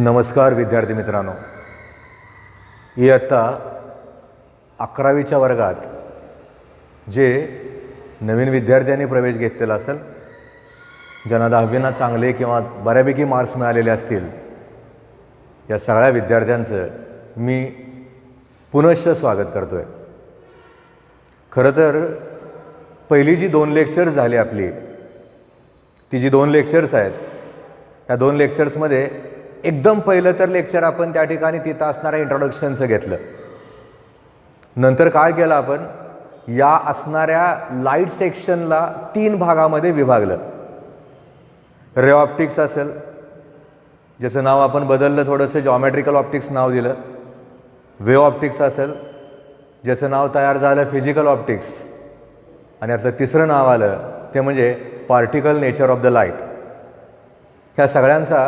नमस्कार विद्यार्थी मित्रांनो, इयत्ता 11वीच्या वर्गात जे नवीन विद्यार्थ्यांनी प्रवेश घेतलेला असेल, ज्यांना 10वीना चांगले किंवा बऱ्यापैकी मार्क्स मिळालेले असतील, या सगळ्या विद्यार्थ्यांचं मी पुनश्च स्वागत करतो आहे. खरं तर पहिली जी 2 लेक्चर्स झाली आपली, ती जी 2 लेक्चर्स आहेत, या 2 लेक्चर्समध्ये एकदम पहिलं तर लेक्चर आपण त्या ठिकाणी तिथं असणाऱ्या इंट्रोडक्शनचं घेतलं. नंतर काय केलं, आपण या असणाऱ्या लाईट सेक्शनला 3 भागामध्ये विभागलं. रे ऑप्टिक्स असेल, ज्याचं नाव आपण बदललं, थोडंसं जॉमेट्रिकल ऑप्टिक्स नाव दिलं. वेव्ह ऑप्टिक्स असेल, ज्याचं नाव तयार झालं फिजिकल ऑप्टिक्स. आणि यातलं तिसरं नाव आलं ते म्हणजे particle nature of the light. ह्या सगळ्यांचा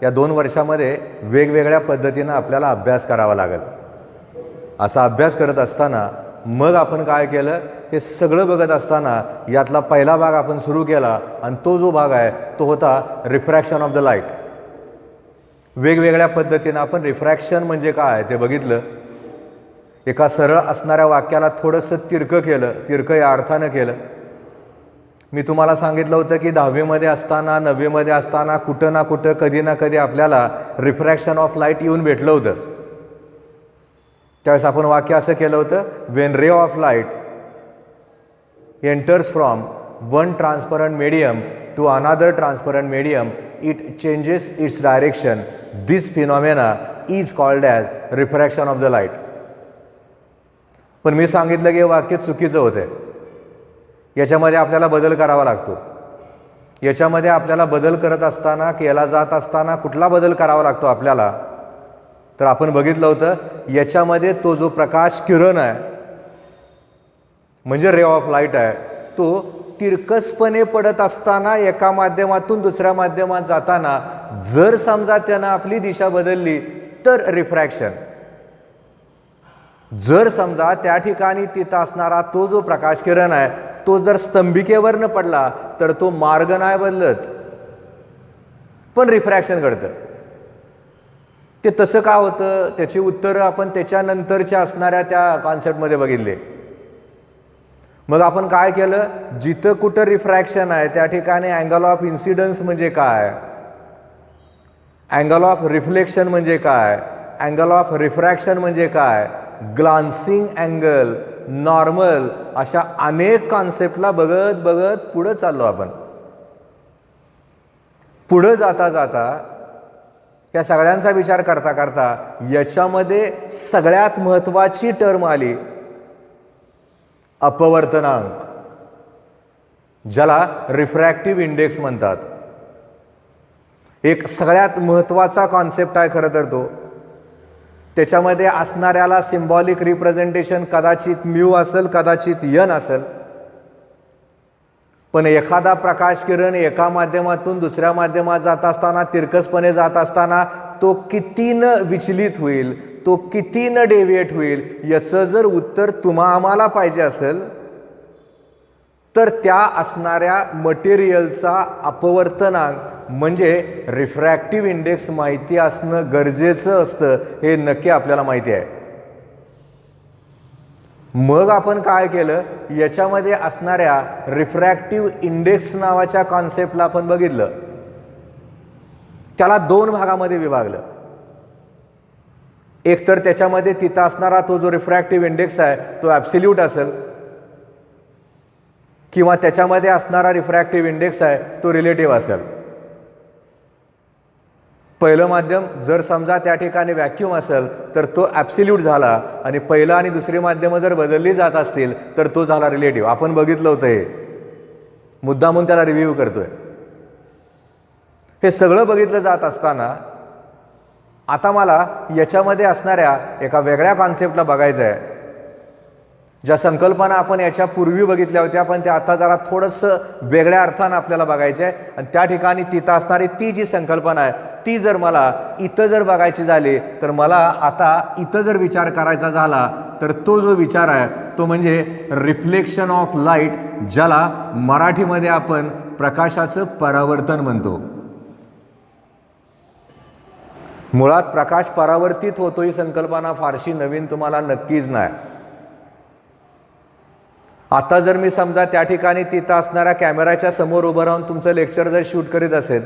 या 2 वर्षामध्ये वेगवेगळ्या पद्धतीनं आपल्याला अभ्यास करावा लागेल. असा अभ्यास करत असताना मग आपण काय केलं, हे सगळं बघत असताना यातला पहिला भाग आपण सुरू केला, आणि तो जो भाग आहे तो होता रिफ्रॅक्शन ऑफ द लाईट. वेगवेगळ्या पद्धतीनं आपण रिफ्रॅक्शन म्हणजे काय ते बघितलं. एका सरळ असणाऱ्या वाक्याला थोडंसं तिरकं केलं, तिरकं या अर्थानं केलं. मी तुम्हाला सांगितलं होतं की 10वीमध्ये असताना, 9वीमध्ये असताना कुठं ना कुठं, कधी ना कधी आपल्याला रिफ्रॅक्शन ऑफ लाईट येऊन भेटलं होतं. त्यावेळेस आपण वाक्य असं केलं होतं, when ray of light enters from one transparent medium to another transparent medium, it changes its direction. This phenomena is called as refraction of the light. पण मी सांगितलं की हे वाक्य चुकीचं होतं. याच्यामध्ये आपल्याला बदल करावा लागतो. याच्यामध्ये आपल्याला बदल करत असताना, केला जात असताना कुठला बदल करावा लागतो आपल्याला, तर आपण बघितलं होतं, याच्यामध्ये तो जो प्रकाश किरण आहे म्हणजे रे ऑफ लाईट आहे, तो तिरकसपणे पडत असताना एका माध्यमातून दुसऱ्या माध्यमात जाताना जर समजा त्यानं आपली दिशा बदलली तर रिफ्रॅक्शन. जर समजा त्या ठिकाणी तिथं असणारा तो जो प्रकाश किरण आहे तो जर स्तंभिकेवर न पडला तर तो मार्ग नाही बदलत, पण रिफ्रॅक्शन घडतं. ते तसं का होतं, त्याची उत्तरं आपण त्याच्यानंतरच्या असणाऱ्या त्या कॉन्सेप्टमध्ये बघितले. मग आपण काय केलं, जिथं कुठं रिफ्रॅक्शन आहे त्या ठिकाणी अँगल ऑफ इन्सिडन्स म्हणजे काय, अँगल ऑफ रिफ्लेक्शन म्हणजे काय, अँगल ऑफ रिफ्रॅक्शन म्हणजे काय, ग्लान्सिंग अँगल, नॉर्मल, अशा अनेक कॉन्सेप्टला बघत बघत पुढं चाललो आपण. पुढं जाता जाता या सगळ्यांचा विचार करता करता याच्यामध्ये सगळ्यात महत्त्वाची टर्म आली अपवर्तनांक, ज्याला रिफ्रॅक्टिव्ह इंडेक्स म्हणतात. एक सगळ्यात महत्त्वाचा कॉन्सेप्ट आहे खरं तर तो. त्याच्यामध्ये असणाऱ्याला सिम्बॉलिक रिप्रेझेंटेशन कदाचित म्यू असेल, कदाचित यन असेल. पण एखादा प्रकाश किरण एका माध्यमातून दुसऱ्या माध्यमात जात असताना, तिरकसपणे जात असताना तो कितीनं विचलित होईल, तो कितीनं डेव्हिएट होईल, याचं जर उत्तर आम्हाला पाहिजे असेल तर त्या असणाऱ्या मटेरियलचा अपवर्तनांक म्हणजे रिफ्रॅक्टिव्ह इंडेक्स माहिती असणं गरजेचं असतं. हे नक्की आपल्याला माहिती आहे. मग आपण काय केलं, याच्यामध्ये असणाऱ्या रिफ्रॅक्टिव्ह इंडेक्स नावाच्या कॉन्सेप्टला आपण बघितलं. त्याला 2 भागामध्ये विभागलं. एक तर त्याच्यामध्ये तिथं असणारा तो जो रिफ्रॅक्टिव्ह इंडेक्स आहे तो ॲब्सोल्यूट असेल, किंवा त्याच्यामध्ये असणारा रिफ्रॅक्टिव्ह इंडेक्स आहे तो रिलेटिव्ह असेल. पहिलं माध्यम जर समजा त्या ठिकाणी व्हॅक्यूम असेल तर तो ॲब्सोल्यूट झाला, आणि पहिलं आणि दुसरी माध्यमं जर बदलली जात असतील तर तो झाला रिलेटिव्ह. आपण बघितलं होतं हे, मुद्दामून त्याला रिव्ह्यू करतोय. हे सगळं बघितलं जात असताना आता मला याच्यामध्ये असणाऱ्या एका वेगळ्या कॉन्सेप्टला बघायचं आहे. ज्या संकल्पना आपण याच्या पूर्वी बघितल्या होत्या, पण त्या आता जरा थोडंसं वेगळ्या अर्थानं आपल्याला बघायचं आहे. आणि त्या ठिकाणी तिथं असणारी ती जी संकल्पना आहे ती जर मला इथं जर बघायची झाली तर मला आता इथं जर विचार करायचा झाला तर तो जो विचार आहे तो म्हणजे रिफ्लेक्शन ऑफ लाईट, ज्याला मराठीमध्ये आपण प्रकाशाचं परावर्तन म्हणतो. मुळात प्रकाश परावर्तित होतो ही संकल्पना फारशी नवीन तुम्हाला नक्कीच नाही. आता जर मी समजा त्या ठिकाणी तिथं असणाऱ्या कॅमेऱ्याच्या समोर उभं राहून तुमचं लेक्चर जर शूट करीत असेल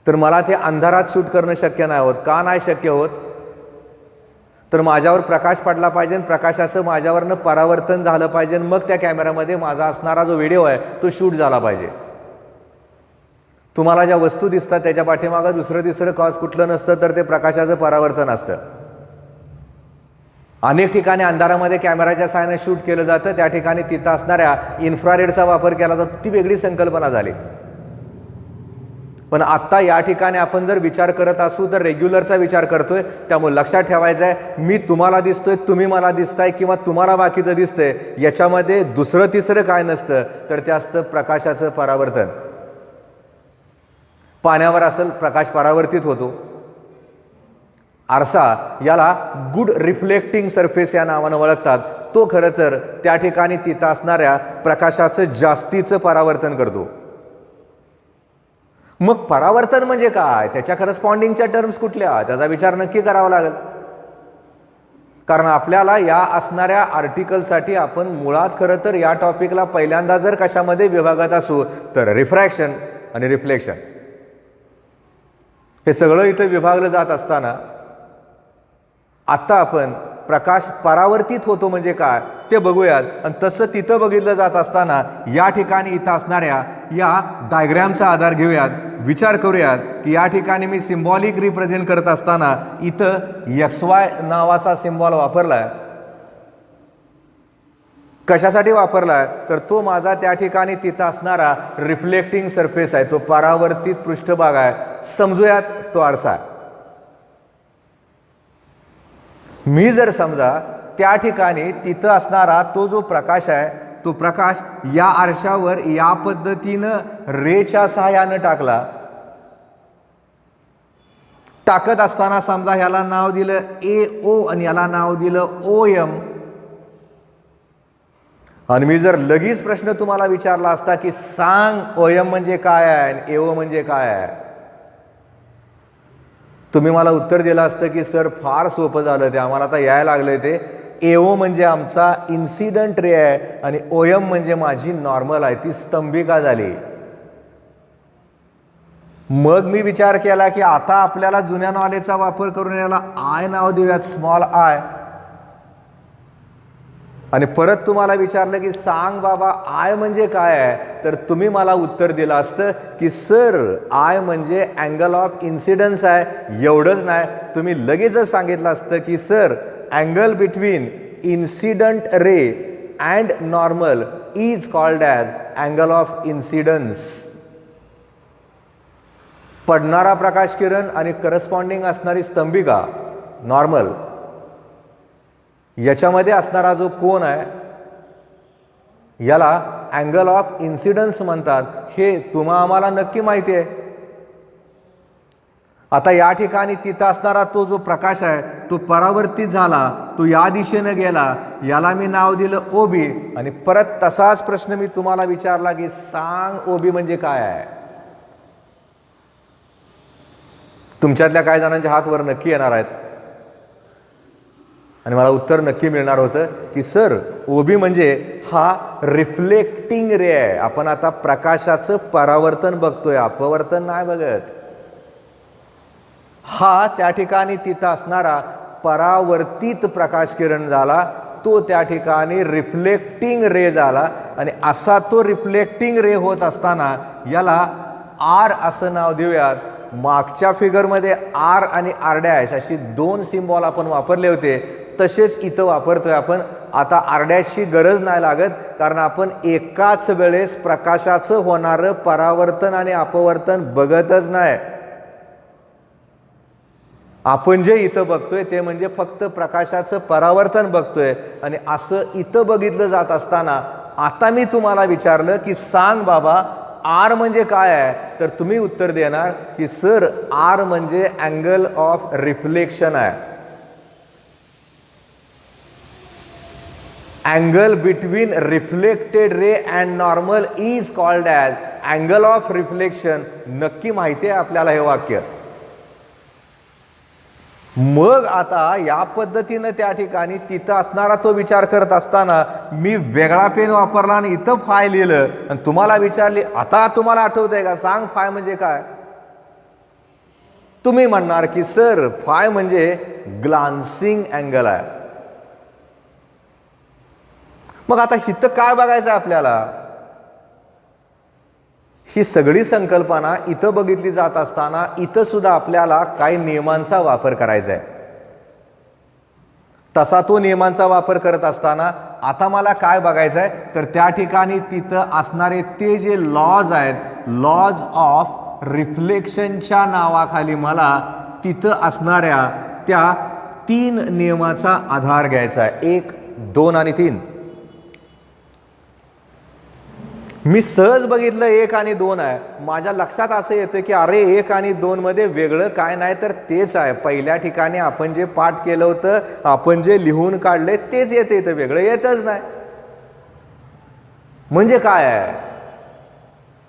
तर मला ते अंधारात शूट करणं शक्य नाही होत. का नाही शक्य होत? तर माझ्यावर प्रकाश पडला पाहिजे, प्रकाशाचं माझ्यावरनं परावर्तन झालं पाहिजे, मग त्या कॅमेऱ्यामध्ये माझा असणारा जो व्हिडिओ आहे तो शूट झाला पाहिजे. तुम्हाला ज्या वस्तू दिसतात त्याच्या पाठीमागं दुसरं तिसरं कॉज कुठलं नसतं, तर ते प्रकाशाचं परावर्तन असतं. अनेक ठिकाणी अंधारामध्ये कॅमेराच्या सहाय्याने शूट केलं जातं, त्या ठिकाणी तिथं असणाऱ्या इन्फ्रारेडचा वापर केला जातो. ती वेगळी संकल्पना झाली. पण आत्ता या ठिकाणी आपण जर विचार करत असू तर रेग्युलरचा विचार करतोय. त्यामुळे लक्षात ठेवायचं आहे, मी तुम्हाला दिसतोय, तुम्ही मला दिसताय, किंवा तुम्हाला बाकीचं दिसतंय, याच्यामध्ये दुसरं तिसरं काय नसतं, तर ते असतं प्रकाशाचं परावर्तन. पाण्यावर असेल प्रकाश परावर्तित होतो. आरसा याला गुड रिफ्लेक्टिंग सरफेस या नावानं ओळखतात. तो खरं तर त्या ठिकाणी तिथं असणाऱ्या प्रकाशाचं जास्तीचं परावर्तन करतो. मग परावर्तन म्हणजे काय, त्याच्या करस्पॉन्डिंगच्या टर्म्स कुठल्या, त्याचा विचार नक्की करावा लागेल. कारण आपल्याला या असणाऱ्या आर्टिकलसाठी आपण मुळात खरं तर या टॉपिकला पहिल्यांदा जर कशामध्ये विभागात असू तर रिफ्रॅक्शन आणि रिफ्लेक्शन हे सगळं इथं विभागलं जात असताना आता आपण प्रकाश परावर्तित होतो म्हणजे काय ते बघूयात. आणि तसं तिथं बघितलं जात असताना या ठिकाणी इथं असणाऱ्या या डायग्रॅमचा आधार घेऊयात, विचार करूयात की या ठिकाणी मी सिम्बॉलिक रिप्रेझेंट करत असताना इथं XY नावाचा सिम्बॉल वापरलाय. कशासाठी वापरलाय तर तो माझा त्या ठिकाणी तिथं असणारा रिफ्लेक्टिंग सरफेस आहे, तो परावर्तित पृष्ठभाग आहे. समजूयात तो आरसा आहे. मी जर समजा त्या ठिकाणी तिथं असणारा तो जो प्रकाश आहे तो प्रकाश या आरशावर या पद्धतीनं रेच्या सहाय्यानं टाकत असताना समजा ह्याला नाव दिलं AO आणि याला नाव दिलं OM. आणि मी जर लगेच प्रश्न तुम्हाला विचारला असता की सांग OM म्हणजे काय आहे आणि AO म्हणजे काय आहे, तुम्ही मला उत्तर दिलं असतं की सर फार सोपं झालं, ते आम्हाला आता यायला लागलं. ते AO म्हणजे आमचा इन्सिडंट रे आहे आणि OM म्हणजे माझी नॉर्मल आहे, ती स्तंभिका झाली. मग मी विचार केला की आता आपल्याला जुन्या नॉलेजचा वापर करून याला आय नाव देऊयात, स्मॉल आय. आणि परत तुम्हाला विचारलं की सांग बाबा आय म्हणजे काय आहे, तर तुम्ही मला उत्तर दिलं असतं की सर आय म्हणजे अँगल ऑफ इन्सिडन्स आहे. एवढंच नाही, तुम्ही लगेचच सांगितलं असतं की sir angle between incident ray and normal is called as angle of incidence. पडणारा प्रकाश किरण आणि करस्पॉन्डिंग असणारी स्तंभिका नॉर्मल याच्यामध्ये असणारा जो कोन आहे याला अँगल ऑफ इन्सिडन्स म्हणतात. हे तुम्हा आम्हाला नक्की माहिती आहे. आता या ठिकाणी तिथं असणारा तो जो प्रकाश आहे तो परावर्तित झाला, तो या दिशेनं गेला, याला मी नाव दिलं OB. आणि परत तसाच प्रश्न मी तुम्हाला विचारला की सांग OB म्हणजे काय आहे. तुमच्यातल्या काही जणांचे हात वर नक्की येणार आहेत आणि मला उत्तर नक्की मिळणार होतं की सर OB म्हणजे हा रिफ्लेक्टिंग रे आहे. आपण आता प्रकाशाचं परावर्तन बघतोय, अपवर्तन नाही बघत. हा त्या ठिकाणी तिथं असणारा परावर्तित प्रकाश किरण झाला, तो त्या ठिकाणी रिफ्लेक्टिंग रे झाला. आणि असा तो रिफ्लेक्टिंग रे होत असताना याला R असं नाव देऊयात. मागच्या फिगरमध्ये R आणि R' अशी दोन सिम्बॉल आपण वापरले होते, तसेच इथं वापरतोय आपण. आता R' गरज नाही लागत, कारण आपण एकाच वेळेस प्रकाशाचं होणारं परावर्तन आणि अपवर्तन बघतच नाही. आपण जे इथं बघतोय ते म्हणजे फक्त प्रकाशाचं परावर्तन बघतोय. आणि असं इथं बघितलं जात असताना आता मी तुम्हाला विचारलं की सांग बाबा R म्हणजे काय आहे, तर तुम्ही उत्तर देणार की सर R म्हणजे अँगल ऑफ रिफ्लेक्शन आहे. Angle between reflected ray and normal is called as angle of reflection. नक्की माहिती आहे आपल्याला हे वाक्य. मग आता या पद्धतीनं त्या ठिकाणी तिथं असणारा तो विचार करत असताना मी वेगळा पेन वापरला आणि इथं फाय लिहिलं आणि तुम्हाला विचारले, आता तुम्हाला आठवतंय का, सांग फाय म्हणजे काय? तुम्ही म्हणणार की सर फाय म्हणजे ग्लान्सिंग अँगल आहे. मग आता इथं काय बघायचं आपल्याला? ही सगळी संकल्पना इथं बघितली जात असताना इथं सुद्धा आपल्याला काही नियमांचा वापर करायचा आहे. तसा तो नियमांचा वापर करत असताना आता मला काय बघायचं आहे, तर त्या ठिकाणी तिथं असणारे ते जे लॉज आहेत, लॉज ऑफ रिफ्लेक्शनच्या नावाखाली मला तिथं असणाऱ्या त्या 3 नियमाचा आधार घ्यायचा आहे. 1, 2 आणि 3. मी सहज बघितलं 1 आणि 2 आहे. माझ्या लक्षात असं येतं की अरे 1 आणि 2 मध्ये वेगळं काय नाही तर तेच आहे. पहिल्या ठिकाणी आपण जे पाठ केलं होतं, आपण जे लिहून काढले तेच येते, इथं वेगळं येतच नाही. म्हणजे काय आहे?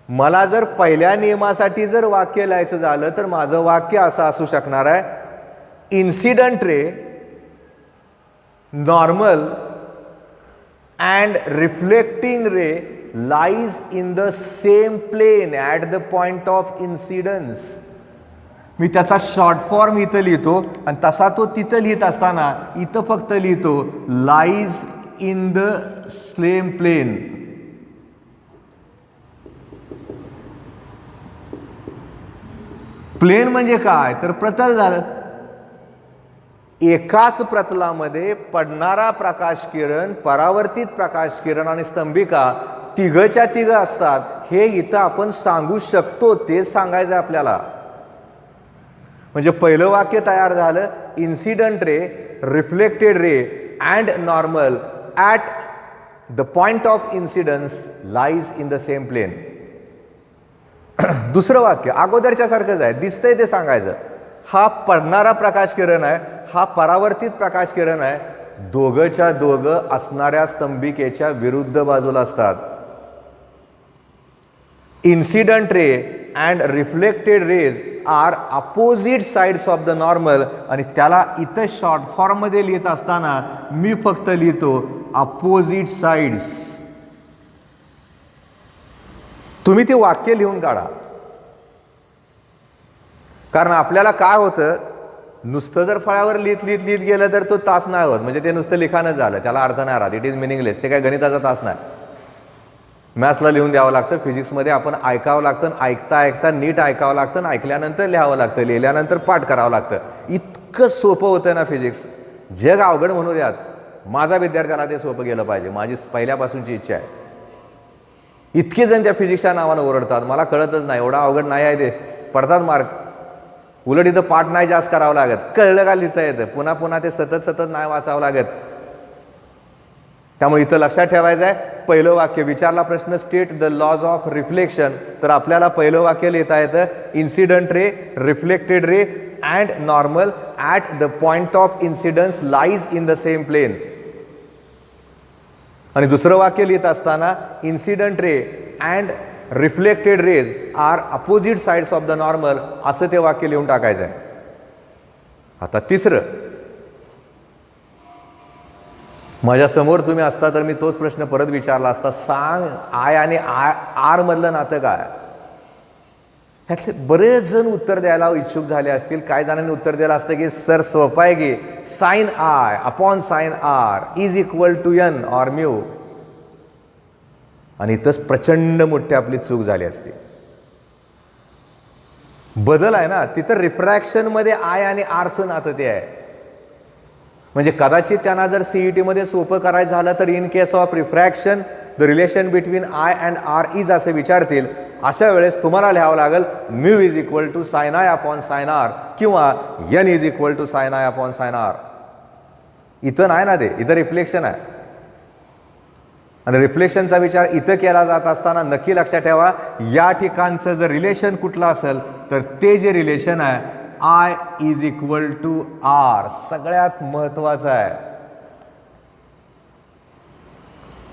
मला जर पहिल्या नियमासाठी जर वाक्य लिहायचं झालं तर माझं वाक्य असं असू शकणार आहे, incident ray, normal and reflecting ray lies in the same plane at the point of incidence. मी त्याचा शॉर्ट फॉर्म इथं लिहितो आणि तसा तो तिथं लिहित असताना इथं फक्त लिहितो lies in the same plane. Plane म्हणजे काय, तर प्रतल झालं. एकाच प्रतलामध्ये पडणारा प्रकाश किरण, परावर्तित प्रकाश किरण आणि स्तंभिका तिघच्या तिघ असतात. हे इथं आपण सांगू शकतो, तेच सांगायचं आपल्याला. म्हणजे पहिलं वाक्य तयार झालं, incident ray, reflected ray and normal at the point of incidence lies in the same plane. दुसरं वाक्य अगोदरच्या सारखंच आहे, दिसतंय ते सांगायचं. हा पडणारा प्रकाश किरण आहे, हा परावर्तित प्रकाश किरण आहे. दोघंच्या दोघं असणाऱ्या स्तंभिकेच्या विरुद्ध बाजूला असतात. Incident ray and reflected rays are opposite sides of the normal. आणि त्याला इथं शॉर्ट फॉर्म मध्ये लिहित असताना मी फक्त लिहितो अपोजिट साइड्स. तुम्ही ते वाक्य लिहून काढा. कारण आपल्याला काय होतं, नुसतं जर फळ्यावर लिहित लिहित लिहित गेलं तर तो तास नाही होत. म्हणजे ते नुसतं लिखाणच झालं, त्याला अर्थ नाही राहत. It is meaningless. ते काय गणिताचा तास नाही. मॅथ्सला लिहून द्यावं लागतं, फिजिक्समध्ये आपण ऐकावं लागतं, ऐकता ऐकता नीट ऐकावं लागतं, ऐकल्यानंतर लिहावं लागतं, लिहिल्यानंतर पाठ करावं लागतं. इतकं सोपं होतं ना फिजिक्स. जग अवघड म्हणू द्यात, माझा विद्यार्थ्याला ते सोपं गेलं पाहिजे, माझी पहिल्यापासूनची इच्छा आहे. इतके जण त्या फिजिक्सच्या नावानं ओरडतात, मला कळतच नाही, एवढा अवघड नाही आहे ते, पडतात मार्क. उलट इथं पाठ नाही जास्त करावं लागत, कळलं का लिहिता येतं, पुन्हा पुन्हा ते सतत सतत नाही वाचावं लागत. त्यामुळे इथं लक्षात ठेवायचं आहे, पहिलं वाक्य विचारला प्रश्न, state the laws of reflection, तर आपल्याला पहिलं वाक्य लिहिता येतं incident ray, reflected ray and normal at the point of incidence lies in the same plane. आणि दुसरं वाक्य लिहित असताना incident ray and reflected rays are opposite sides of the normal, असं ते वाक्य लिहून टाकायचं आहे. आता तिसरं, माझ्या समोर तुम्ही असता तर मी तोच प्रश्न परत विचारला असता, सांग आय आणि आर मधलं नातं काय. ह्यातले बरेच जण उत्तर द्यायला इच्छुक झाले असतील. काही जणांनी उत्तर दिलं असतं की सर सोपं आहे की sine I upon sine r is equal to n or mu. आणि इथंच प्रचंड मोठी आपली चूक झाली असती. बदल आहे ना, तिथं रिफ्रॅक्शन मध्ये आय आणि आरचं नातं ते आहे. म्हणजे कदाचित त्यांना जर सीईटी मध्ये सोपं करायचं झालं तर in case of refraction the relation between I and R is असं विचारतील. अशा वेळेस तुम्हाला लिहावं लागेल mu is equal to sine I upon sine R किंवा N is equal to sine I upon sine R. इथं नाही ना ते, इथं रिफ्लेक्शन आहे. आणि रिफ्लेक्शनचा विचार इथं केला जात असताना नक्की लक्षात ठेवा, या ठिकाणचं जर रिलेशन कुठलं असेल तर ते जे रिलेशन आहे i is equal to r, सगळ्यात महत्वाचं आहे.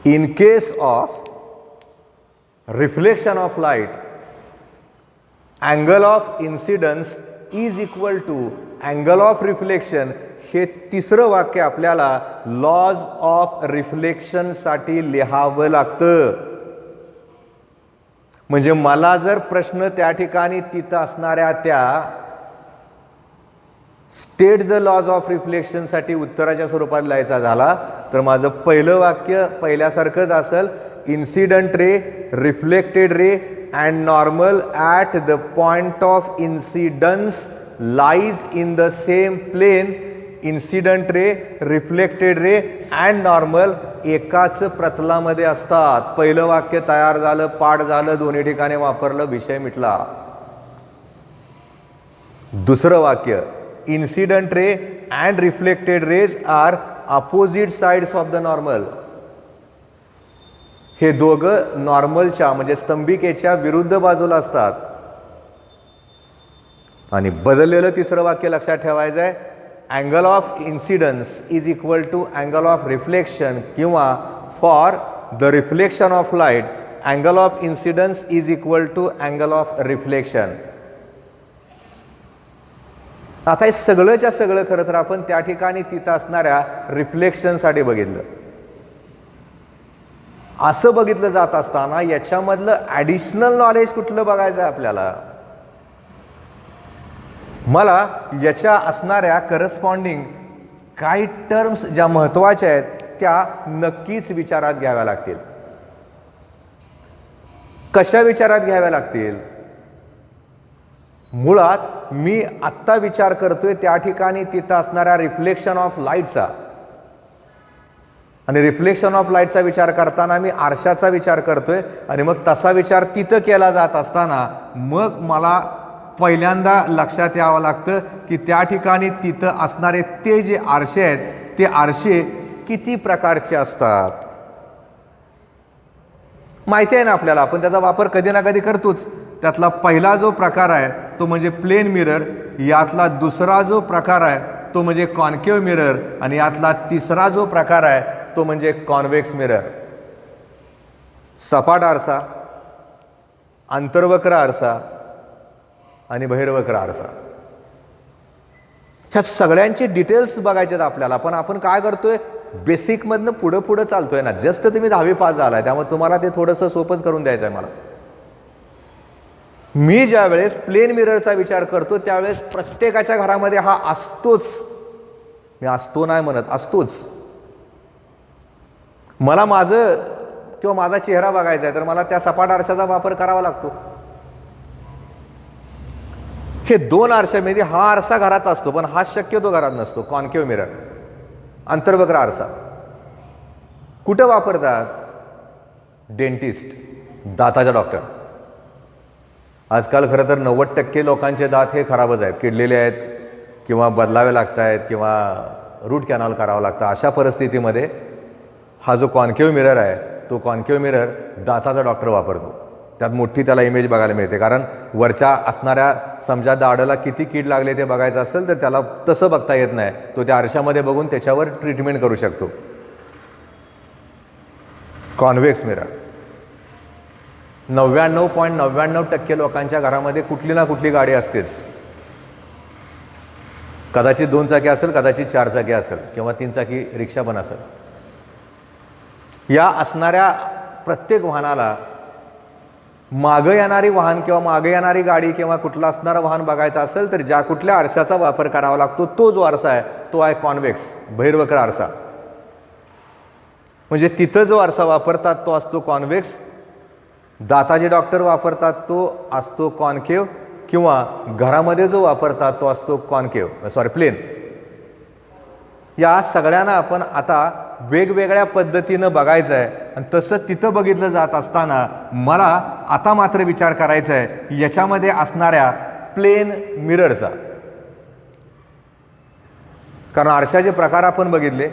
In case of reflection of light, angle of incidence is equal to angle of reflection हे तिसरं वाक्य आपल्याला लॉज ऑफ रिफ्लेक्शनसाठी लिहावं लागतं. म्हणजे मला जर प्रश्न त्या ठिकाणी तिथं असणाऱ्या त्या स्टेट द लॉज ऑफ रिफ्लेक्शनसाठी उत्तराच्या स्वरूपात लिहायचा झाला तर माझं पहिलं वाक्य पहिल्यासारखंच असेल, incident ray, reflected ray and normal at the point of incidence lies in the same plane. Incident ray, reflected ray and normal एकाच प्रतलामध्ये असतात. पहिलं वाक्य तयार झालं, पाठ झालं, दोन्ही ठिकाणी वापरलं, विषय मिटला. दुसरं वाक्य, incident ray and reflected rays are opposite sides of the normal. हे दोघं नॉर्मलच्या म्हणजे स्तंभिकेच्या विरुद्ध बाजूला असतात. आणि बदललेलं तिसरं वाक्य लक्षात ठेवायचं आहे, angle of incidence is equal to angle of reflection, किंवा for the reflection of light angle of incidence is equal to angle of reflection. आता हे सगळंच्या सगळं खरं तर आपण त्या ठिकाणी तिथं असणाऱ्या रिफ्लेक्शनसाठी बघितलं. असं बघितलं जात असताना याच्यामधलं ॲडिशनल नॉलेज कुठलं बघायचं आहे आपल्याला. मला याच्या असणाऱ्या करस्पॉन्डिंग काही टर्म्स ज्या महत्त्वाच्या आहेत त्या नक्कीच विचारात घ्याव्या लागतील. कशा विचारात घ्याव्या लागतील? मुळात मी आत्ता विचार करतोय त्या ठिकाणी तिथं असणाऱ्या रिफ्लेक्शन ऑफ लाईटचा, आणि रिफ्लेक्शन ऑफ लाईटचा विचार करताना मी आरशाचा विचार करतोय, आणि मग तसा विचार तिथं केला जात असताना मग मला पहिल्यांदा लक्षात यावं लागतं की त्या ठिकाणी तिथं असणारे ते जे आरसे आहेत ते आरसे किती प्रकारचे असतात. माहिती आहे ना आपल्याला, आपण त्याचा वापर कधी ना कधी करतोच. त्यातला पहिला जो प्रकार आहे तो म्हणजे प्लेन मिरर, यातला दुसरा जो प्रकार आहे तो म्हणजे कॉन्केव्ह मिरर, आणि यातला तिसरा जो प्रकार आहे तो म्हणजे कॉन्व्हेक्स मिरर. सपाट आरसा, आंतरवक्र आरसा आणि बहिर्वक्र आरसा, ह्या सगळ्यांचे डिटेल्स बघायचे आहेत आपल्याला. पण आपण काय करतोय, बेसिकमधनं पुढं पुढं चालतोय ना. जस्ट तुम्ही 10वी पास झालाय त्यामुळे तुम्हाला ते थोडंसं सोपंच करून द्यायचं आहे मला. मी ज्या वेळेस प्लेन मिररचा विचार करतो त्यावेळेस प्रत्येकाच्या घरामध्ये हा असतोच. मी असतो नाही म्हणत, असतोच. मला माझं किंवा माझा चेहरा बघायचा आहे तर मला त्या सपाट आरशाचा वापर करावा लागतो. हे दोन आरशामध्ये हा आरसा घरात असतो पण हा शक्यतो घरात नसतो. कॉन्केव्ह मिरर, अंतर्वक्र आरसा कुठं वापरतात? डेंटिस्ट, दाताचा डॉक्टर. आजकाल खरं तर 90% लोकांचे दात हे खराबच आहेत, किडलेले आहेत किंवा बदलावे लागत आहेत किंवा रूट कॅनल करावं लागतं. अशा परिस्थितीमध्ये हा जो कॉन्केव्ह मिरर आहे तो कॉन्केव्ह मिरर दाताचा डॉक्टर वापरतो. त्यात मोठी त्याला इमेज बघायला मिळते, कारण वरच्या असणाऱ्या समजा दाढेला किती कीड लागले ते बघायचं असेल तर त्याला तसं बघता येत नाही. तो त्या आरशामध्ये बघून त्याच्यावर ट्रीटमेंट करू शकतो. कॉन्व्हेक्स मिरर 99.99% लोकांच्या घरामध्ये कुठली ना कुठली गाडी असतेच. कदाचित 2 चाकी असेल, कदाचित 4 चाकी असेल किंवा 3 चाकी रिक्षा पण असेल. या असणाऱ्या प्रत्येक वाहनाला मागं येणारी वाहन किंवा मागे येणारी गाडी किंवा कुठलं असणारं वाहन बघायचं असेल तर ज्या कुठल्या आरशाचा वापर करावा लागतो तो जो आरसा आहे तो आहे कॉन्व्हेक्स, बहिर्वक्र आरसा. म्हणजे तिथं जो आरसा वापरतात तो असतो कॉन्व्हेक्स, दाताचे डॉक्टर वापरतात तो असतो कॉन्केव्ह, किंवा घरामध्ये जो वापरतात तो असतो प्लेन. या सगळ्यांना आपण आता वेगवेगळ्या पद्धतीनं बघायचं आहे. आणि तसं तिथं बघितलं जात असताना मला आता मात्र विचार करायचा आहे याच्यामध्ये असणाऱ्या प्लेन मिररचा. कारण आरशाचे प्रकार आपण बघितले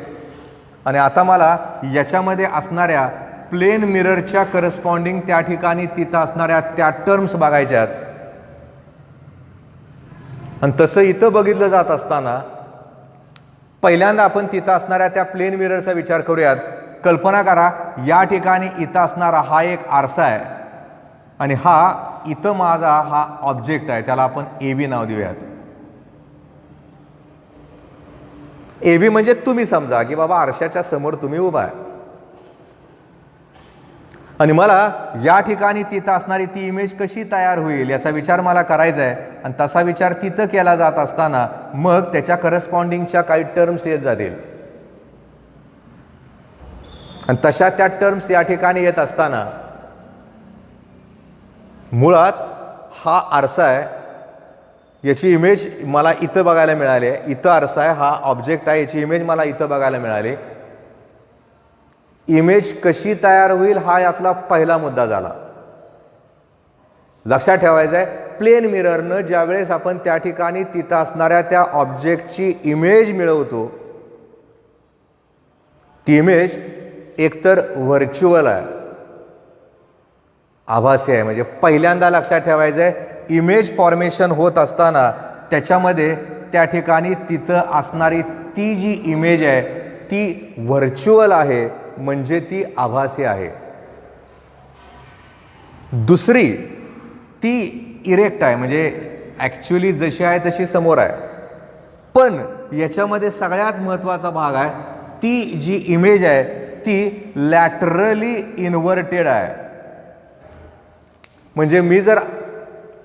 आणि आता मला याच्यामध्ये असणाऱ्या प्लेन मिररच्या करस्पॉन्डिंग त्या ठिकाणी तिथं असणाऱ्या त्या टर्म्स बघायच्या आहेत. आणि तसं इथं बघितलं जात असताना पहिल्यांदा आपण तिथं असणाऱ्या त्या प्लेन मिररचा विचार करूयात. कल्पना करा, या ठिकाणी इथं असणारा हा एक आरसा आहे आणि हा इथं माझा हा ऑब्जेक्ट आहे, त्याला आपण AB नाव देऊयात. ए बी म्हणजे तुम्ही समजा की बाबा आरशाच्या समोर तुम्ही उभा आहे आणि मला या ठिकाणी तिथं असणारी ती इमेज कशी तयार होईल याचा विचार मला करायचा आहे. आणि तसा विचार तिथं केला जात असताना मग त्याच्या करस्पॉन्डिंगच्या काही टर्म्स येत जातील आणि तशा त्या टर्म्स या ठिकाणी येत असताना मुळात हा आरसा आहे, याची इमेज मला इथं बघायला मिळाली आहे. इथं आरसा आहे, हा ऑब्जेक्ट आहे, याची इमेज मला इथं बघायला मिळाली. इमेज कशी तयार होईल हा यातला पहिला मुद्दा झाला. लक्षात ठेवायचं आहे, प्लेन मिररनं ज्यावेळेस आपण त्या ठिकाणी तिथं असणाऱ्या त्या ऑब्जेक्टची इमेज मिळवतो, ती इमेज एकतर व्हर्च्युअल आहे, आभासी आहे. म्हणजे पहिल्यांदा लक्षात ठेवायचं आहे, इमेज फॉर्मेशन होत असताना त्याच्यामध्ये त्या ठिकाणी तिथं असणारी ती जी इमेज आहे ती व्हर्च्युअल आहे, म्हणजे ती आभासी आहे. दुसरी ती इरेक्ट आहे, म्हणजे ॲक्च्युली जशी आहे तशी समोर आहे. पण याच्यामध्ये सगळ्यात महत्त्वाचा भाग आहे, ती जी इमेज आहे ती लॅटरली इन्व्हर्टेड आहे. म्हणजे मी जर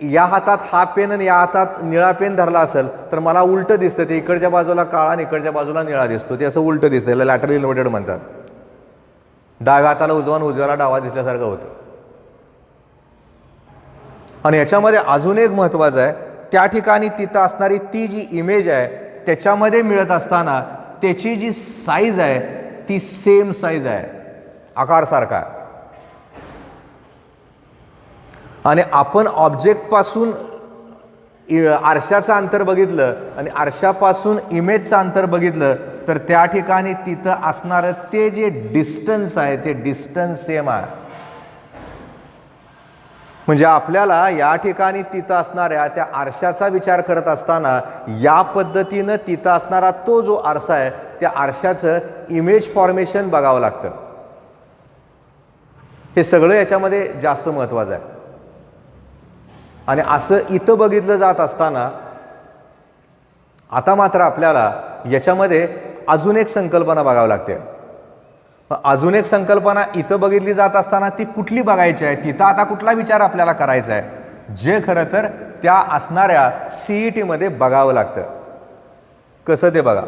या हातात हा पेन आणि या हातात निळा पेन धरला असेल तर मला उलटं दिसतं. ते इकडच्या बाजूला काळा आणि इकडच्या बाजूला निळा दिसतो, ते असं उलटं दिसतं. याला लॅटरली इन्व्हर्टेड म्हणतात. डाव्या हाताला उजवा आणि उजव्याला डावा दिसल्यासारखं होतं. आणि याच्यामध्ये अजून एक महत्त्वाचं आहे, त्या ठिकाणी तिथं असणारी ती जी इमेज आहे त्याच्यामध्ये मिळत असताना त्याची जी साईज आहे ती सेम साईज आहे, आकार सारखा आहे. आणि आपण ऑब्जेक्टपासून आरशाचं अंतर बघितलं आणि आरशापासून इमेजचं अंतर बघितलं तर त्या ठिकाणी तिथं असणारं ते जे डिस्टन्स आहे ते डिस्टन्स सेम आहे. म्हणजे आपल्याला या ठिकाणी तिथं असणाऱ्या त्या आरशाचा विचार करत असताना या पद्धतीनं तिथं असणारा तो जो आरसा आहे त्या आरशाचं इमेज फॉर्मेशन बघावं लागतं. हे सगळं याच्यामध्ये जास्त महत्त्वाचं आहे. आणि असं इथं बघितलं जात असताना आता मात्र आपल्याला याच्यामध्ये अजून एक संकल्पना बघावी लागते. अजून एक संकल्पना इथं बघितली जात असताना ती कुठली बघायची आहे, तिथं आता कुठला विचार आपल्याला करायचा आहे, जे खरं तर त्या असणाऱ्या CET-मध्ये बघावं लागतं. कसं ते बघा.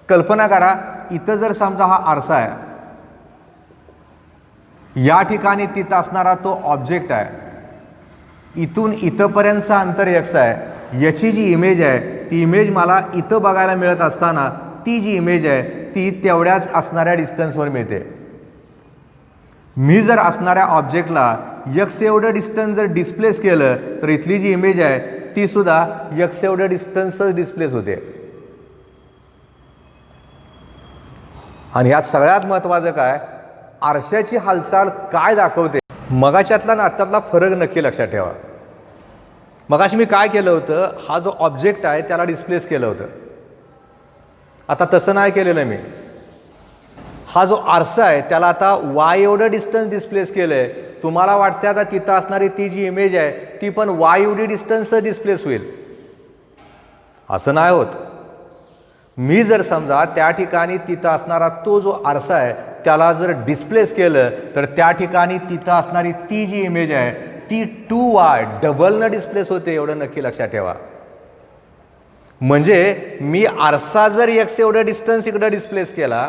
कल्पना करा, इथं जर समजा हा आरसा आहे, या ठिकाणी तिथं असणारा तो ऑब्जेक्ट आहे, इथून इथंपर्यंतचं अंतर x आहे, याची जी इमेज आहे ती इमेज मला इथं बघायला मिळत असताना ती जी इमेज आहे ती तेवढ्याच असणाऱ्या डिस्टन्सवर मिळते. मी जर असणाऱ्या ऑब्जेक्टला x एवढं डिस्टन्स जर डिस्प्लेस केलं तर इथली जी इमेज आहे ती सुद्धा x एवढं डिस्टन्सच डिस्प्लेस होते. आणि यात सगळ्यात महत्त्वाचं काय, आरशाची हालचाल काय दाखवते, मगाच्यातला आणि आत्तातला फरक नक्की लक्षात ठेवा. मगाशी मी काय केलं होतं, हा जो ऑब्जेक्ट आहे त्याला डिस्प्लेस केलं होतं. आता तसं नाही केलेलं मी. हा जो आरसा आहे त्याला आता y एवढं डिस्टन्स डिस्प्लेस केलं आहे. तुम्हाला वाटतं आता तिथं असणारी ती जी इमेज आहे ती पण y एवढी डिस्टन्स डिस्प्लेस होईल, असं नाही होत. मी जर समजा त्या ठिकाणी तिथं असणारा तो जो आरसा आहे त्याला जर डिस्प्लेस केलं तर त्या ठिकाणी तिथं असणारी ती जी इमेज आहे ती 2y डबलनं डिस्प्लेस होते, एवढं नक्की लक्षात ठेवा. म्हणजे मी आरसा जर x एवढं डिस्टन्स इकडं डिस्प्लेस केला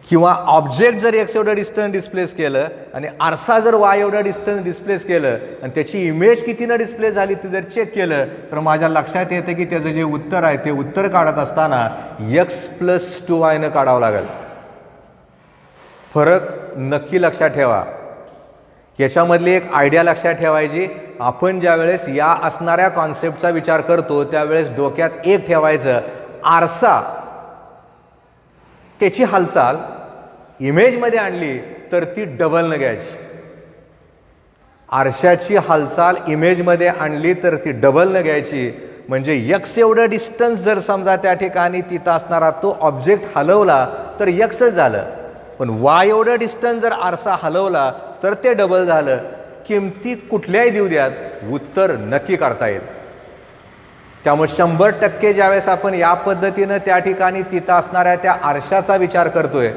किंवा ऑब्जेक्ट जर x एवढं डिस्टन्स डिस्प्लेस केलं आणि आरसा जर y एवढं डिस्टन्स डिस्प्लेस केलं आणि त्याची इमेज कितीनं डिस्प्लेस झाली ते जर चेक केलं तर माझ्या लक्षात येतं की त्याचं जे उत्तर आहे ते उत्तर काढत असताना x + 2y काढावं लागेल. फरक नक्की लक्षात ठेवा. याच्यामधली एक आयडिया लक्षात ठेवायची, आपण ज्यावेळेस या असणाऱ्या कॉन्सेप्टचा विचार करतो त्यावेळेस डोक्यात एक ठेवायचं, आरसा त्याची हालचाल इमेजमध्ये आणली तर ती डबलनं घ्यायची. आरशाची हालचाल इमेजमध्ये आणली तर ती डबलनं घ्यायची. म्हणजे x एवढं डिस्टन्स जर समजा त्या ठिकाणी तिथं असणारा तो ऑब्जेक्ट हलवला तर xच झालं, पण y एवढं डिस्टन्स जर आरसा हलवला तर ते डबल झालं. किमती कुठल्याही देऊ द्यात, उत्तर नक्की काढता येईल. त्यामुळे 100% ज्यावेळेस आपण या पद्धतीनं त्या ठिकाणी तिथं असणाऱ्या त्या आरशाचा विचार करतोय,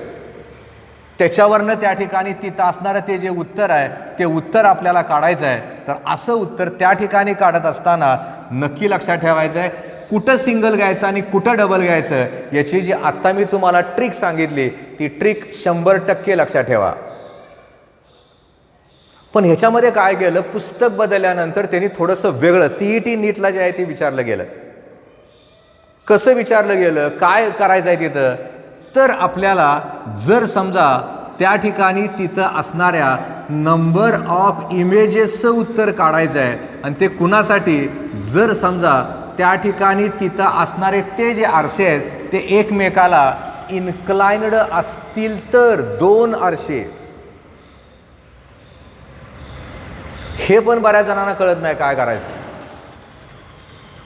त्याच्यावरनं त्या ठिकाणी तिथं असणारं ते जे उत्तर आहे ते उत्तर आपल्याला काढायचं आहे. तर असं उत्तर त्या ठिकाणी काढत असताना नक्की लक्षात ठेवायचं आहे कुठं सिंगल घ्यायचं आणि कुठं डबल घ्यायचं. याची जी आत्ता मी तुम्हाला ट्रिक सांगितली ती ट्रिक 100% लक्षात ठेवा. पण ह्याच्यामध्ये काय केलं, पुस्तक बदलल्यानंतर त्यांनी थोडंसं वेगळं CET नीटला जे आहे ते विचारलं गेलं. कसं विचारलं गेलं, काय करायचं आहे तिथं, तर आपल्याला जर समजा त्या ठिकाणी तिथं असणाऱ्या नंबर ऑफ इमेजेसचं उत्तर काढायचं आहे आणि ते कुणासाठी, जर समजा त्या ठिकाणी तिथं असणारे ते जे आरसे आहेत ते एकमेकाला इन्क्लाइन्ड असतील तर 2 आरसे. हे पण बऱ्याच जणांना कळत नाही काय करायचं.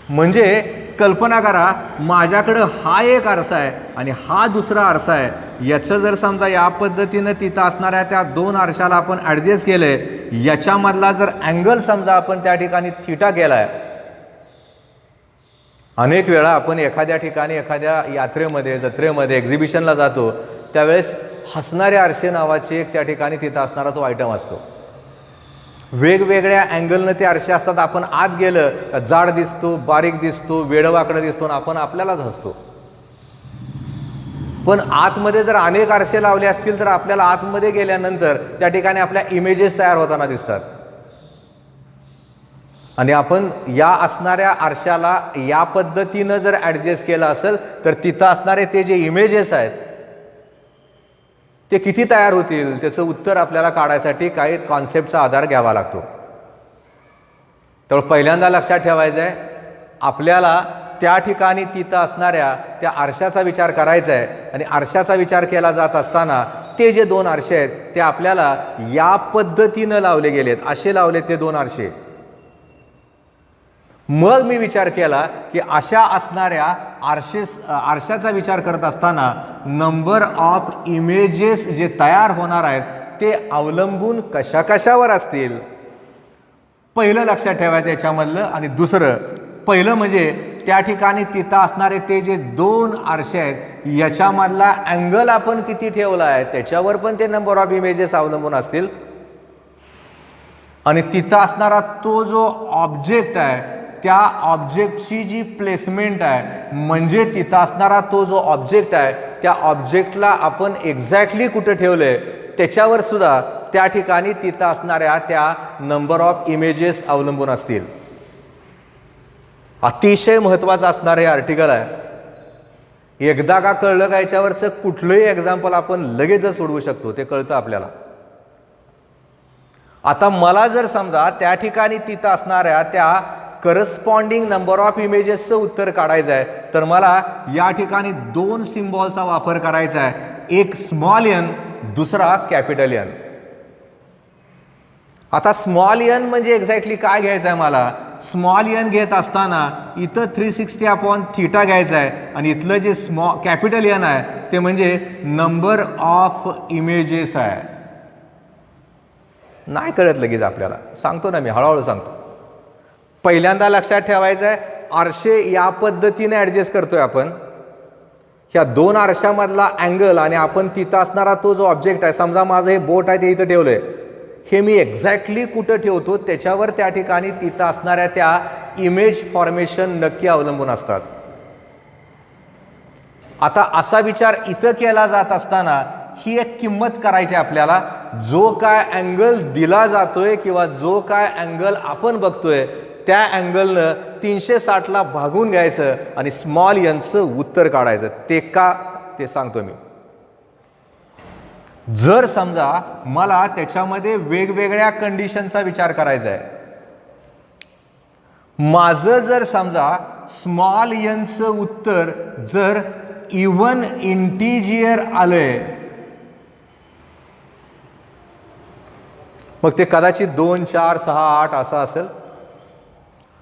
म्हणजे कल्पना करा, माझ्याकडं हा एक आरसा आहे आणि हा दुसरा आरसा आहे. याचं जर समजा या पद्धतीनं तिथं असणाऱ्या त्या 2 आरशाला आपण ॲडजस्ट केलंय, याच्यामधला जर अँगल समजा आपण त्या ठिकाणी थिटा केलाय. अनेक वेळा आपण एखाद्या ठिकाणी एखाद्या यात्रेमध्ये, जत्रेमध्ये, एक्झिबिशनला जातो, त्यावेळेस हसणारे आरसे नावाचे एक त्या ठिकाणी तिथं असणारा तो आयटम असतो. वेगवेगळ्या अँगलनं ते आरसे असतात. आपण आत गेलं जाड दिसतो, बारीक दिसतो, वेडवाकडं दिसतो आणि आपण आपल्यालाच हसतो. पण आतमध्ये जर अनेक आरसे लावले असतील तर आपल्याला आतमध्ये गेल्यानंतर त्या ठिकाणी आपल्या इमेजेस तयार होताना दिसतात. आणि आपण या असणाऱ्या आरशाला या पद्धतीनं जर ॲडजस्ट केलं असेल तर तिथं असणारे ते जे इमेजेस आहेत ते किती तयार होतील, त्याचं उत्तर आपल्याला काढायसाठी काही कॉन्सेप्टचा आधार घ्यावा लागतो. त्यामुळे पहिल्यांदा लक्षात ठेवायचं आहे, आपल्याला त्या ठिकाणी तिथं असणाऱ्या त्या आरशाचा विचार करायचा आहे. आणि आरशाचा विचार केला जात असताना ते जे 2 आरसे आहेत ते आपल्याला या पद्धतीनं लावले गेलेत, असे लावलेत ते 2 आरसे. मग मी विचार केला की अशा असणाऱ्या आरशाचा विचार करत असताना नंबर ऑफ इमेजेस जे तयार होणार आहेत ते अवलंबून कशावर असतील. पहिलं लक्षात ठेवायचं याच्यामधलं. आणि दुसरं, पहिलं म्हणजे त्या ठिकाणी तिथं असणारे ते जे 2 आरसे आहेत याच्यामधला अँगल आपण किती ठेवला आहे त्याच्यावर पण ते नंबर ऑफ इमेजेस अवलंबून असतील. आणि तिथं असणारा तो जो ऑब्जेक्ट आहे त्या ऑब्जेक्टची जी प्लेसमेंट आहे, म्हणजे तिथं असणारा तो जो ऑब्जेक्ट आहे त्या ऑब्जेक्टला आपण एक्झॅक्टली कुठं ठेवलंय त्याच्यावर सुद्धा त्या ठिकाणी तिथं असणाऱ्या त्या नंबर ऑफ इमेजेस अवलंबून असतील. अतिशय महत्त्वाचं असणारं हे आर्टिकल आहे. एकदा का कळलं का याच्यावरचं कुठलंही एक्झाम्पल आपण लगेचच सोडवू शकतो, ते कळतं आपल्याला. आता मला जर समजा त्या ठिकाणी तिथं असणाऱ्या त्या करस्पॉन्डिंग नंबर ऑफ इमेजेसचं उत्तर काढायचं आहे तर मला या ठिकाणी 2 सिम्बॉलचा वापर करायचा आहे. एक स्मॉल n, दुसरा कॅपिटल N. आता स्मॉल n म्हणजे एक्झॅक्टली काय घ्यायचं आहे मला, स्मॉल n घेत असताना इथं 360/θ घ्यायचं आहे आणि इथलं जे कॅपिटल N आहे ते म्हणजे नंबर ऑफ इमेजेस आहे. नाही कळत लगेच आपल्याला, सांगतो ना मी, हळूहळू सांगतो. पहिल्यांदा लक्षात ठेवायचं आहे, आरसे या पद्धतीने ॲडजस्ट करतोय आपण. ह्या 2 आरशामधला अँगल आणि आपण तिथं असणारा तो जो ऑब्जेक्ट आहे, समजा माझं हे बोट आहे ते इथं ठेवलंय, हे मी एक्झॅक्टली कुठं ठेवतो त्याच्यावर त्या ठिकाणी तिथं असणाऱ्या त्या इमेज फॉर्मेशन नक्की अवलंबून असतात. आता असा विचार इथं केला जात असताना ही एक किंमत करायची आपल्याला. जो काय अँगल दिला जातोय किंवा जो काय अँगल आपण बघतोय त्या अँगलनं 360ला भागून घ्यायचं आणि स्मॉल nचं उत्तर काढायचं. ते का ते सांगतो मी. जर समजा मला त्याच्यामध्ये वेगवेगळ्या कंडिशनचा विचार करायचा आहे, माझं जर समजा स्मॉल nचं उत्तर जर इव्हन इंटिजियर आलंय, मग ते कदाचित 2, 4, 6, 8 असं असेल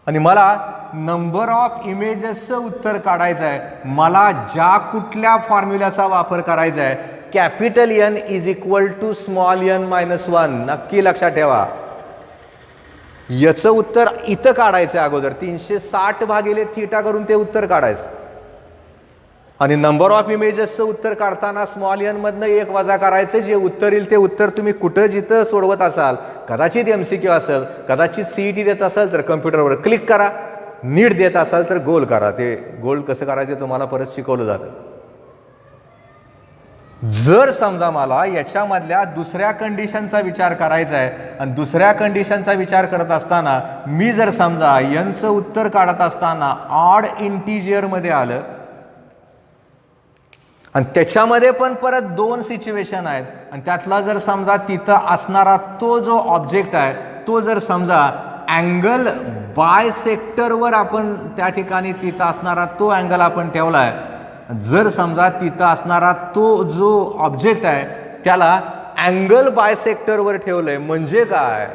आणि मला नंबर ऑफ इमेजेसचं उत्तर काढायचं आहे, मला ज्या कुठल्या फॉर्म्युल्याचा वापर करायचा आहे, कॅपिटल N = स्मॉल n - 1. नक्की लक्षात ठेवा. याचं उत्तर इथं काढायचं अगोदर 360 भागिले थीटा करून ते उत्तर काढायचं आणि नंबर ऑफ इमेजेसचं उत्तर काढताना स्मॉल एन मधनं 1 वजा करायचं. जे उत्तर येईल ते उत्तर तुम्ही कुठं जिथं सोडवत असाल, कदाचित MCQ असेल, कदाचित CET देत असाल तर कम्प्युटरवर क्लिक करा, नीट देत असाल तर गोल करा. ते गोल कसं करायचं तुम्हाला परत शिकवलं जातं. जर समजा मला याच्यामधल्या दुसऱ्या कंडिशनचा विचार करायचा आहे आणि दुसऱ्या कंडिशनचा विचार करत असताना मी जर समजा यांचं उत्तर काढत असताना ऑड इंटिजरमध्ये आलं आणि त्याच्यामध्ये पण परत 2 सिच्युएशन आहेत आणि त्यातला जर समजा तिथं असणारा तो जो ऑब्जेक्ट आहे तो जर समजा अँगल बायसेक्टरवर आपण त्या ठिकाणी तिथं असणारा तो अँगल आपण ठेवला आहे, जर समजा तिथं असणारा तो जो ऑब्जेक्ट आहे त्याला अँगल बायसेक्टरवर ठेवलंय म्हणजे काय,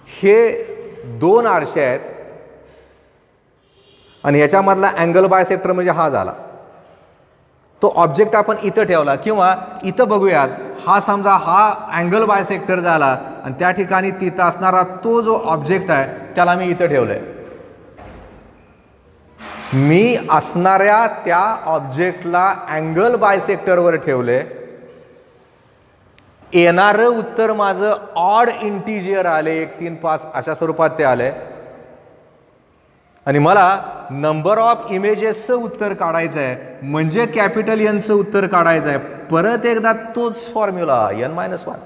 हे 2 आरसे आहेत आणि याच्यामधला अँगल बायसेक्टर म्हणजे हा झाला. तो ऑब्जेक्ट आपण इथं ठेवला किंवा इथं बघूयात, हा समजा हा अँगल बायसेक्टर झाला आणि त्या ठिकाणी तिथं असणारा तो जो ऑब्जेक्ट आहे त्याला मी इथं ठेवलंय. मी असणाऱ्या त्या ऑब्जेक्टला अँगल बायसेक्टरवर ठेवले, येणारं उत्तर माझं ऑड इंटिजर आले 1 3 5 अशा स्वरूपात ते आले आणि मला नंबर ऑफ इमेजेसचं उत्तर काढायचं आहे म्हणजे कॅपिटल एनचं उत्तर काढायचं आहे. परत एकदा तोच फॉर्म्युला n-1.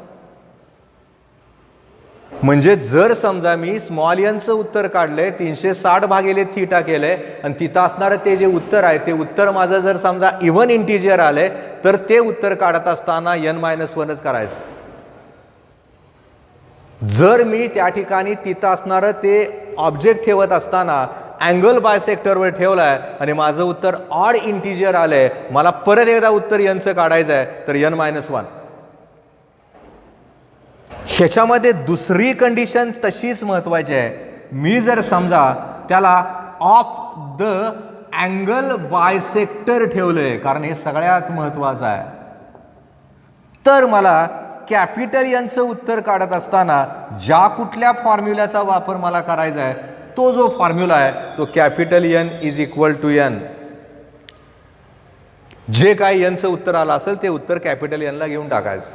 म्हणजे जर समजा मी स्मॉल एनचं उत्तर काढलंय 360 भागिले थीटा केलंय आणि तिथं असणारं ते जे उत्तर आहे ते उत्तर माझं जर समजा इव्हन इंटिजर आलंय तर ते उत्तर काढत असताना n-1च करायचं. जर मी त्या ठिकाणी तिथं असणारं ते ऑब्जेक्ट ठेवत असताना अँगल बायसेक्टरवर ठेवलाय आणि माझं उत्तर ऑड इंटिजर आलंय, मला परत एकदा उत्तर यांचं काढायचं आहे तर n-1. ह्याच्यामध्ये दुसरी कंडिशन तशीच महत्वाची आहे. मी जर समजा त्याला ऑफ द अँगल बायसेक्टर ठेवलंय कारण हे सगळ्यात महत्वाचं आहे, तर मला कॅपिटल एनचं उत्तर काढत असताना ज्या कुठल्या फॉर्म्युल्याचा वापर मला करायचा आहे तो जो फॉर्म्युला आहे तो कॅपिटल N = N. जे काही एनचं उत्तर आलं असेल ते उत्तर कॅपिटल एनला घेऊन टाकायचं.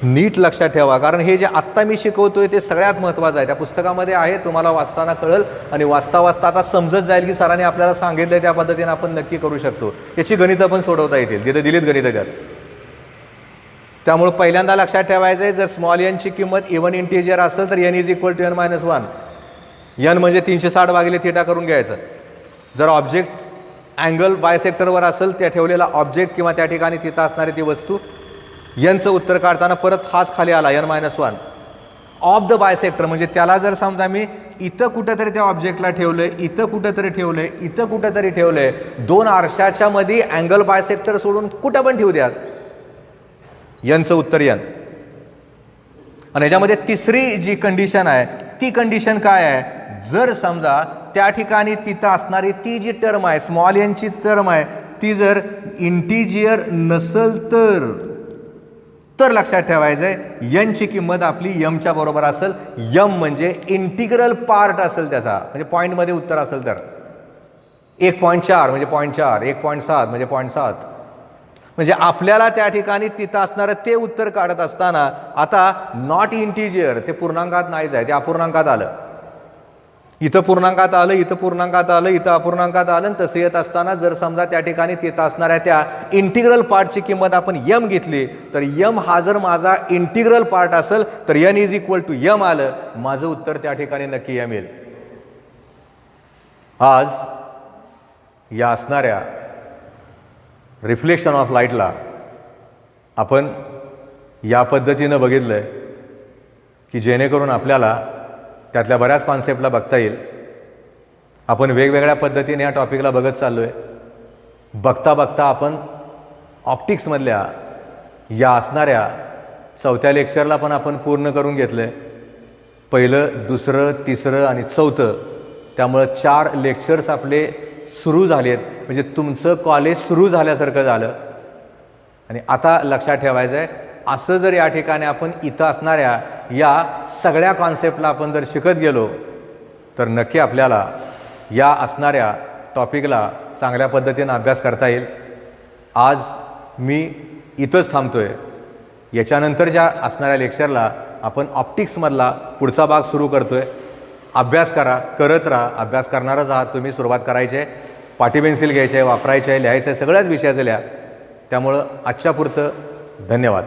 नीट लक्षात ठेवा कारण हे जे आत्ता मी शिकवतोय ते सगळ्यात महत्त्वाचं आहे. त्या पुस्तकामध्ये आहे, तुम्हाला वाचताना कळेल आणि वाचता वाचता आता समजत जाईल की सरांनी आपल्याला सांगितलंय त्या पद्धतीने आपण नक्की करू शकतो. याची गणितं पण सोडवता येतील, तिथे दिलीत गणितं त्यात. त्यामुळे पहिल्यांदा लक्षात ठेवायचं आहे, जर स्मॉल एनची किंमत इव्हन इंटिजर असेल तर n = n-1. n म्हणजे 360 भागिले थीटा करून घ्यायचं. जर ऑब्जेक्ट अँगल बायसेक्टरवर असेल त्या ठेवलेला ऑब्जेक्ट किंवा त्या ठिकाणी तिथं असणारी ती वस्तू, यांचं उत्तर काढताना परत हाच खाली आला n-1 ऑफ द बायसेक्टर. म्हणजे त्याला जर समजा मी इथं कुठंतरी त्या ऑब्जेक्टला ठेवलंय, इथं कुठंतरी ठेवलंय, इथं कुठंतरी ठेवलंय, 2 आरशाच्या मध्ये अँगल बायसेक्टर सोडून कुठं पण ठेवू द्यात, यांचं उत्तर n. आणि याच्यामध्ये तिसरी जी कंडिशन आहे ती कंडिशन काय आहे, जर समजा त्या ठिकाणी तिथं असणारी ती जी टर्म आहे स्मॉल एनची टर्म आहे ती जर इंटिजर नसेल तर लक्षात ठेवायचं आहे एनची किंमत आपली यमच्या बरोबर असेल. यम म्हणजे इंटिग्रल पार्ट असेल त्याचा, म्हणजे पॉईंटमध्ये उत्तर असेल तर 1.4 म्हणजे 0.4, 1.7 म्हणजे 0.7. म्हणजे आपल्याला त्या ठिकाणी तिथं असणारं ते उत्तर काढत असताना आता नॉट इंटिजर ते पूर्णांकात नाही जाय, ते अपूर्णांकात आलं. इथं पूर्णांकात आलं, इथं पूर्णांकात आलं, इथं अपूर्णांकात आलं. तसं येत असताना जर समजा त्या ठिकाणी तिथं असणाऱ्या त्या इंटिग्रल पार्टची किंमत आपण यम घेतली तर यम हा जर माझा इंटिग्रल पार्ट असेल तर n = m आलं, माझं उत्तर त्या ठिकाणी नक्की यम येईल. आज या असणाऱ्या रिफ्लेक्शन ऑफ लाईटला आपण या पद्धतीनं बघितलंय की जेणेकरून आपल्याला त्यातल्या बऱ्याच कॉन्सेप्टला बघता येईल. आपण वेगवेगळ्या पद्धतीने या टॉपिकला बघत चाललो आहे. बघता बघता आपण ऑप्टिक्समधल्या या असणाऱ्या 4थ्या लेक्चरला पण आपण पूर्ण करून घेतलं आहे. पहिलं, दुसरं, तिसरं आणि 4थं, त्यामुळं 4 लेक्चर्स आपले सुरू झालेत. म्हणजे तुमचं कॉलेज सुरू झाल्यासारखं झालं. आणि आता लक्षात ठेवायचं आहे, असं जर या ठिकाणी आपण इथं असणाऱ्या या सगळ्या कॉन्सेप्टला आपण जर शिकत गेलो तर नक्की आपल्याला या असणाऱ्या टॉपिकला चांगल्या पद्धतीनं अभ्यास करता येईल. आज मी इथंच थांबतो आहे. याच्यानंतरच्या असणाऱ्या लेक्चरला आपण ऑप्टिक्समधला पुढचा भाग सुरू करतो आहे. अभ्यास करा, करत राहा. अभ्यास करणारच आहात तुम्ही. सुरुवात करायची आहे, पाटी पेन्सिल घ्यायचे आहे, वापरायचे आहे, लिहायचं आहे, सगळ्याच विषयाचं लिहा. त्यामुळं आजच्या पुरतं धन्यवाद.